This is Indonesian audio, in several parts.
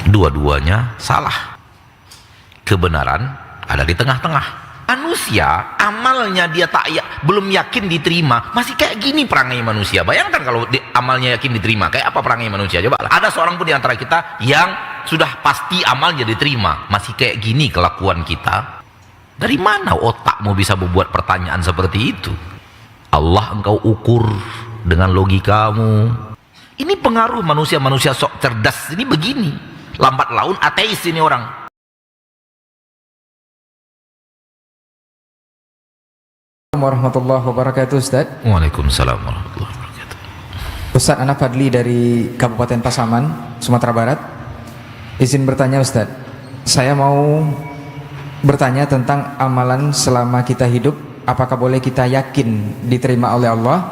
Dua-duanya salah. Kebenaran ada di tengah-tengah. Manusia amalnya dia belum yakin diterima, masih kayak gini perangai manusia. Bayangkan kalau amalnya yakin diterima, kayak apa perangai manusia? Coba lah. Ada seorang pun di antara kita yang sudah pasti amalnya diterima, masih kayak gini kelakuan kita. Dari mana otakmu bisa membuat pertanyaan seperti itu? Allah engkau ukur dengan logikamu. Ini pengaruh manusia-manusia sok cerdas ini begini. Lambat laun ateis ini orang. Warahmatullahi wabarakatuh. Ustaz. Waalaikumsalam warahmatullahi wabarakatuh. Ustaz Ana Fadli dari Kabupaten Pasaman, Sumatera Barat. Izin bertanya Ustaz, saya mau bertanya tentang amalan selama kita hidup. Apakah boleh kita yakin diterima oleh Allah,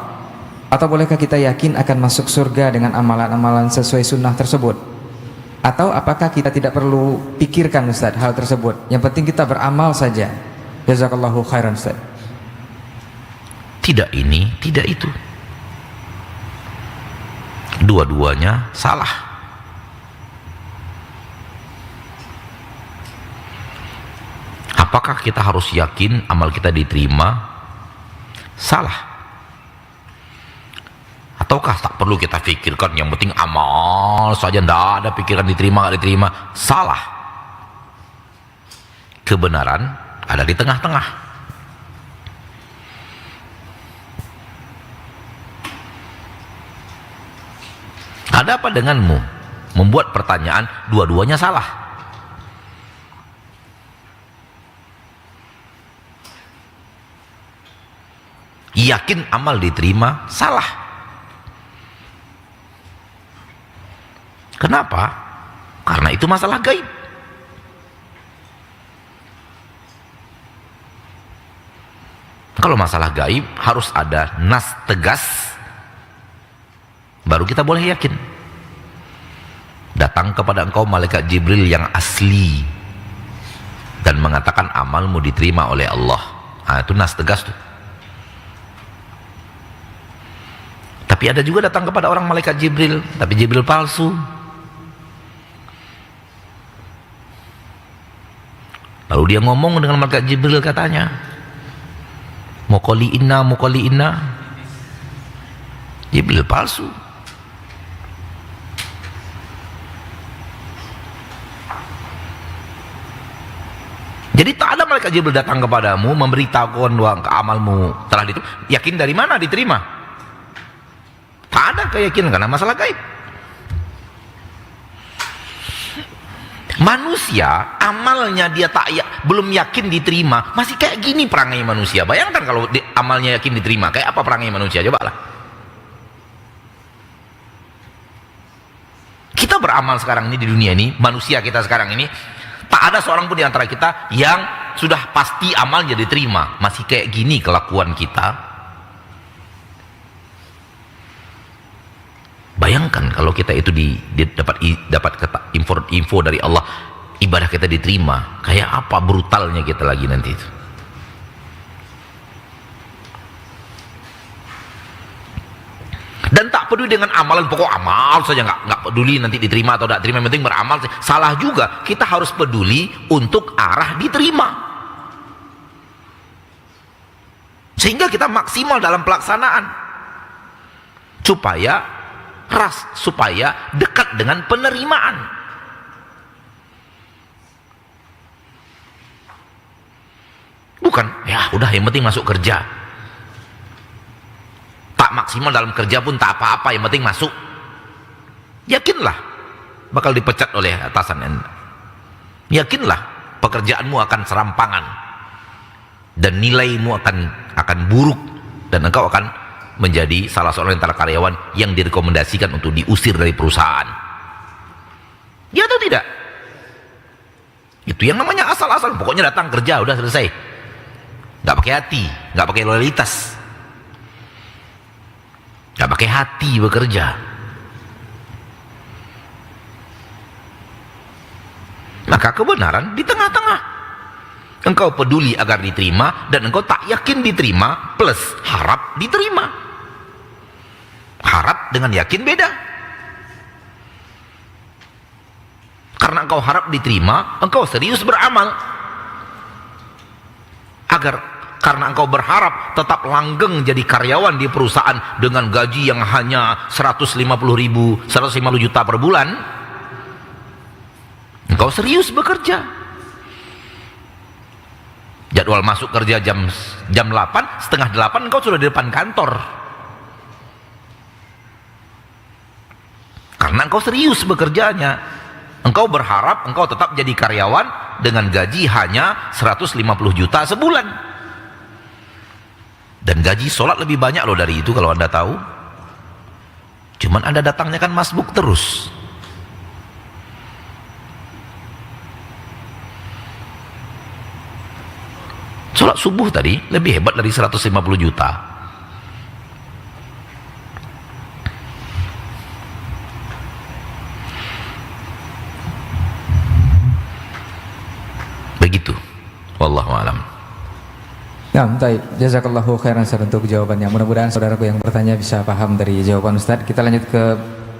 atau bolehkah kita yakin akan masuk surga dengan amalan-amalan sesuai sunnah tersebut? Atau apakah kita tidak perlu pikirkan Ustaz hal tersebut, yang penting kita beramal saja? Jazakallahu khairan Ustaz. Tidak ini, tidak itu. Dua-duanya salah. Apakah kita harus yakin amal kita diterima? Salah. Ataukah tak perlu kita pikirkan, yang penting amal saja, tidak ada pikiran diterima, tidak diterima? Salah. Kebenaran ada di tengah-tengah. Ada apa denganmu membuat pertanyaan dua-duanya salah? Yakin amal diterima salah. Kenapa? Karena itu masalah gaib. Kalau masalah gaib harus ada nas tegas, baru kita boleh yakin. Datang kepada engkau malaikat Jibril yang asli dan mengatakan amalmu diterima oleh Allah. Nah, itu nas tegas tuh. Tapi ada juga datang kepada orang malaikat Jibril, tapi Jibril palsu. Lalu dia ngomong dengan malaikat Jibril, katanya, mukoli inna. Jibril palsu. Jadi tak ada malaikat Jibril datang kepadamu memberitahukan bahwa amalmu telah diterima. Yakin dari mana diterima? Tak ada keyakinan karena masalah gaib. Manusia amalnya dia belum yakin diterima, masih kayak gini perangai manusia. Bayangkan kalau amalnya yakin diterima, kayak apa perangai manusia? Coba lah. Kita beramal sekarang ini di dunia ini, manusia kita sekarang ini, tak ada seorang pun di antara kita yang sudah pasti amalnya diterima, masih kayak gini kelakuan kita. Bayangkan kalau kita itu dapat info dari Allah, ibadah kita diterima, kayak apa brutalnya kita lagi nanti itu. Dan tak peduli dengan amalan, pokok amal saja, nggak peduli nanti diterima atau tidak diterima, yang penting beramal. Salah juga. Kita harus peduli untuk arah diterima, sehingga kita maksimal dalam pelaksanaan, supaya dekat dengan penerimaan. Bukan ya udah yang penting masuk kerja, tak maksimal dalam kerja pun tak apa-apa, yang penting masuk. Yakinlah bakal dipecat oleh atasan Anda. Yakinlah pekerjaanmu akan serampangan dan nilaimu akan buruk, dan engkau akan menjadi salah seorang antara karyawan yang direkomendasikan untuk diusir dari perusahaan. Ya atau tidak? Itu yang namanya asal-asal. Pokoknya datang kerja udah selesai, nggak pakai hati, nggak pakai loyalitas, nggak pakai hati bekerja. Maka kebenaran di tengah-tengah. Engkau peduli agar diterima, dan engkau tak yakin diterima, plus harap diterima. Harap dengan yakin beda. Karena engkau harap diterima, engkau serius beramal. Karena engkau berharap tetap langgeng jadi karyawan di perusahaan dengan gaji yang hanya 150 juta per bulan, engkau serius bekerja. Jadwal masuk kerja jam 8, setengah 8 engkau sudah di depan kantor. Karena engkau serius bekerjanya. Engkau berharap engkau tetap jadi karyawan dengan gaji hanya 150 juta sebulan. Dan gaji sholat lebih banyak loh dari itu kalau Anda tahu. Cuman Anda datangnya kan masbuk terus. Sholat subuh tadi lebih hebat dari 150 juta. Begitu. Wallahu a'lam. Ya, baik. Jazakallahu khairan Ustaz untuk jawabannya. Mudah-mudahan saudaraku yang bertanya bisa paham dari jawaban Ustaz. Kita lanjut ke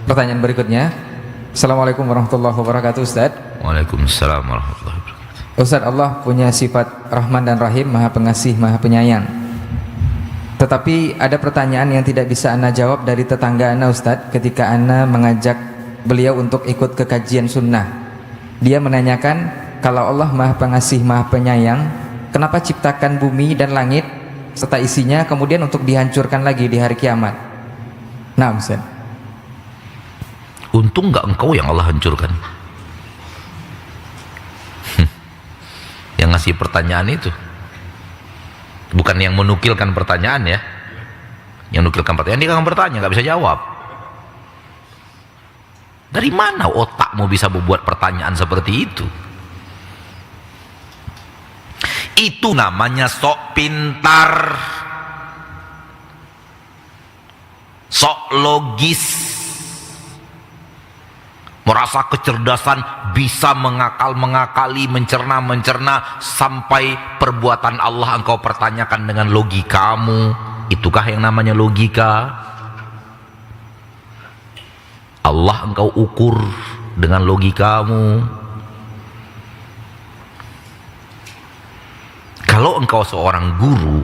pertanyaan berikutnya. Assalamualaikum warahmatullahi wabarakatuh Ustaz. Waalaikumsalam warahmatullahi wabarakatuh. Ustaz, Allah punya sifat Rahman dan Rahim, Maha Pengasih, Maha Penyayang. Tetapi ada pertanyaan yang tidak bisa Ana jawab dari tetangga Ana Ustaz ketika Ana mengajak beliau untuk ikut ke kajian sunnah. Dia menanyakan, kalau Allah Maha Pengasih, Maha Penyayang, kenapa ciptakan bumi dan langit serta isinya kemudian untuk dihancurkan lagi di hari kiamat? Nah, Ustaz. Untung nggak engkau yang Allah hancurkan. Yang ngasih pertanyaan itu bukan yang menukilkan pertanyaan ya. Yang menukilkan pertanyaan dia akan bertanya, nggak bisa jawab. Dari mana otakmu bisa membuat pertanyaan seperti itu? Itu namanya sok pintar, sok logis, merasa kecerdasan, bisa mengakali, mencerna sampai perbuatan Allah engkau pertanyakan dengan logikamu. Itukah yang namanya logika? Allah engkau ukur dengan logikamu. Kalau engkau seorang guru,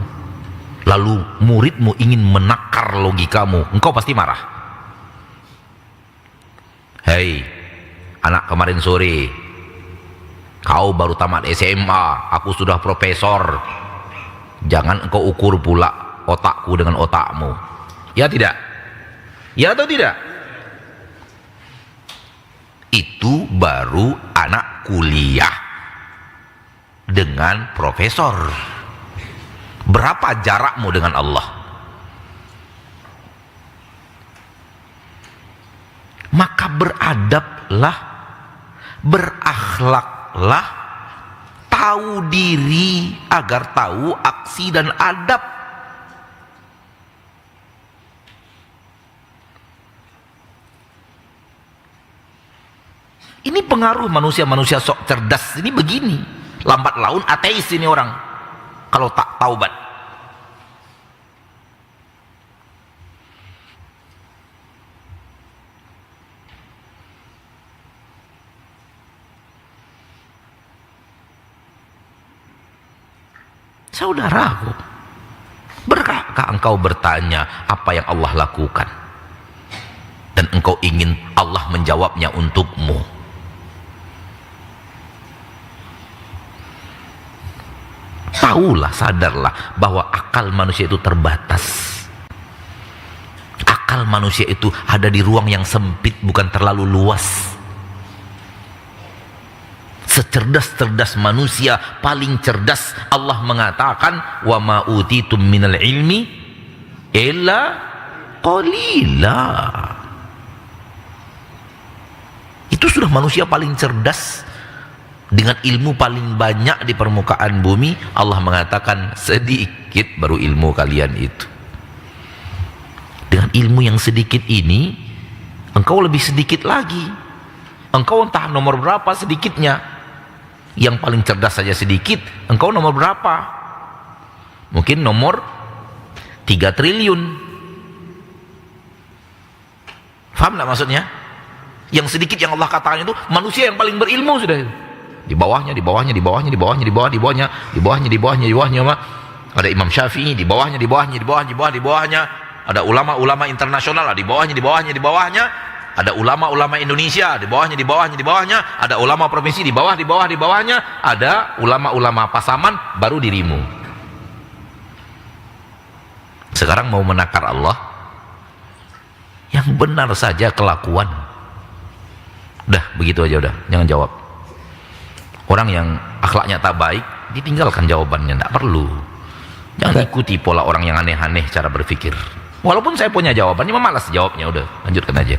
lalu muridmu ingin menakar logikamu, engkau pasti marah. Hei, anak kemarin sore, kau baru tamat SMA, aku sudah profesor. Jangan engkau ukur pula otakku dengan otakmu. Ya tidak? Ya atau tidak? Itu baru anak kuliah dengan profesor. Berapa jarakmu dengan Allah? Maka beradablah, berakhlaklah, tahu diri agar tahu aksi dan adab. Ini pengaruh manusia-manusia sok cerdas ini begini. Lambat laun ateis ini orang kalau tak taubat. Saudaraku, berkah engkau bertanya apa yang Allah lakukan dan engkau ingin Allah menjawabnya untukmu? Tahulah, sadarlah bahwa akal manusia itu terbatas. Akal manusia itu ada di ruang yang sempit, bukan terlalu luas. Secerdas-cerdas manusia, paling cerdas, Allah mengatakan, wa ma utitum minal ilmi illa qalila. Itu sudah manusia paling cerdas. Dengan ilmu paling banyak di permukaan bumi, Allah mengatakan sedikit baru ilmu kalian itu. Dengan ilmu yang sedikit ini, engkau lebih sedikit lagi. Engkau entah nomor berapa sedikitnya. Yang paling cerdas saja sedikit, engkau nomor berapa? Mungkin nomor 3 triliun. Faham nggak maksudnya? Yang sedikit yang Allah katakan itu manusia yang paling berilmu sudah itu. Di bawahnya ada Imam Syafi'i, di bawahnya ada ulama-ulama internasional, di bawahnya ada ulama-ulama Indonesia, di bawahnya ada ulama provinsi, di bawahnya ada ulama-ulama Pasaman, baru dirimu. Sekarang mau menakar Allah, yang benar saja kelakuan. Udah, begitu aja udah, jangan jawab. Orang yang akhlaknya tak baik, ditinggalkan jawabannya, tidak perlu. Jangan ikuti pola orang yang aneh-aneh cara berpikir. Walaupun saya punya jawabannya, malas jawabnya, udah lanjutkan aja.